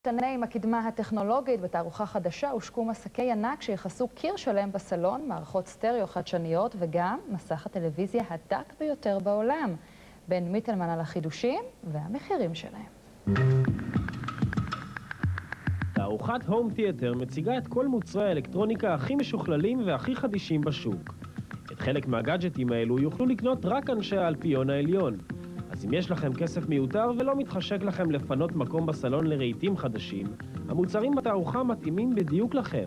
משתנה עם הקדמה הטכנולוגית. בתערוכה חדשה הושקו מסקי ענק שיחסו קיר שלם בסלון, מערכות סטריאו חדשניות וגם מסך הטלוויזיה הדק ביותר בעולם. בן מיטלמן על החידושים והמחירים שלהם. תערוכת הום תיאטר מציגה את כל מוצרי האלקטרוניקה הכי משוכללים והכי חדישים בשוק. את חלק מהגאדג'טים האלו יוכלו לקנות רק אנשי האלפיון העליון. אז אם יש לכם כסף מיותר ולא מתחשק לכם לפנות מקום בסלון לרהיטים חדשים, המוצרים בתערוכה מתאימים בדיוק לכם.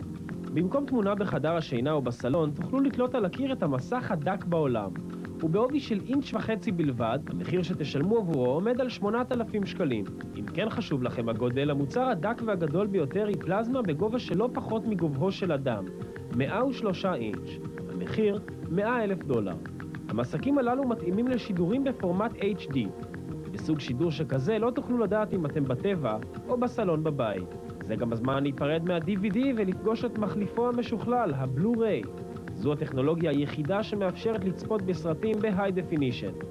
במקום תמונה בחדר השינה או בסלון, תוכלו לתלות על הקיר את המסך הדק בעולם. ובעובי של 1.5 אינץ' בלבד, המחיר שתשלמו עבורו עומד על 8,000 שקלים. אם כן חשוב לכם הגודל, המוצר הדק והגדול ביותר היא פלזמה בגובה של לא פחות מגובהו של אדם, 103 אינץ'. המחיר $100,000. המסקים הללו מתאימים לשידורים בפורמט HD. בסוג שידור שכזה לא תוכלו לדעת אם אתם בטבע או בסלון בבית. זה גם הזמן להיפרד מה-DVD ולפגוש את מחליפו המשוכלל, הבלו-ריי. זו הטכנולוגיה היחידה שמאפשרת לצפות בסרטים ב-High Definition.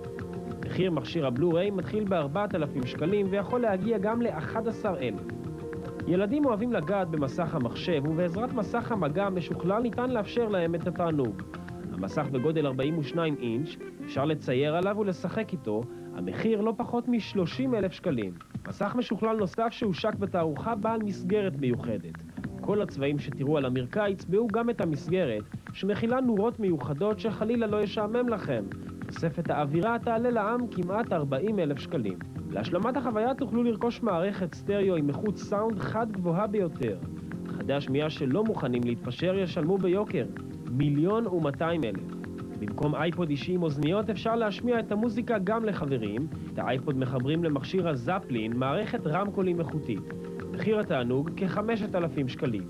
מחיר מכשיר הבלו-ריי מתחיל ב-4,000 שקלים ויכול להגיע גם ל-11,000. ילדים אוהבים לגעת במסך המחשב, ובעזרת מסך המגע המשוכלל ניתן לאפשר להם את התענוג. המסך בגודל 42 אינץ', אפשר לצייר עליו ולשחק איתו. המחיר לא פחות מ-30,000 שקלים. מסך משוכלל נוסף שהושק בתערוכה בעל מסגרת מיוחדת. כל הצבעים שתראו על המרקע יצבעו גם את המסגרת, שמכילה נורות מיוחדות שחלילה לא ישעמם לכם. תוספת האווירה תעלה לעם כמעט 40,000 שקלים. להשלמת החוויה תוכלו לרכוש מערכת סטריאו עם איכות סאונד חד גבוהה ביותר. חדי השמיעה שלא מוכנים להתפשר ישלמו ביוקר, 1,200,000. במקום אייפוד אישי עם אוזניות אפשר להשמיע את המוזיקה גם לחברים. את האייפוד מחברים למכשיר הזפלין, מערכת רמקולים איכותית. מחיר התענוג כ-5,000 שקלים.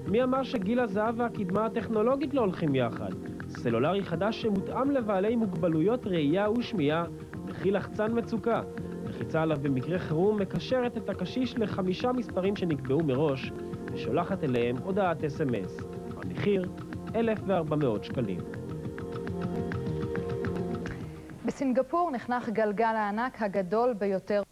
מי אמר שגיל הזהב והקדמה הטכנולוגית לא הולכים יחד? סלולרי חדש שמותאם לבעלי מוגבלויות ראייה ושמיעה, מכיל לחצן מצוקה. לחיצה עליו במקרה חירום מקשרת את הקשיש ל5 מספרים שנקבעו מראש ושולחת אליהם הודעת SMS. המחיר 1,400 שקלים. בסינגפור נחנך גלגל הענק הגדול ביותר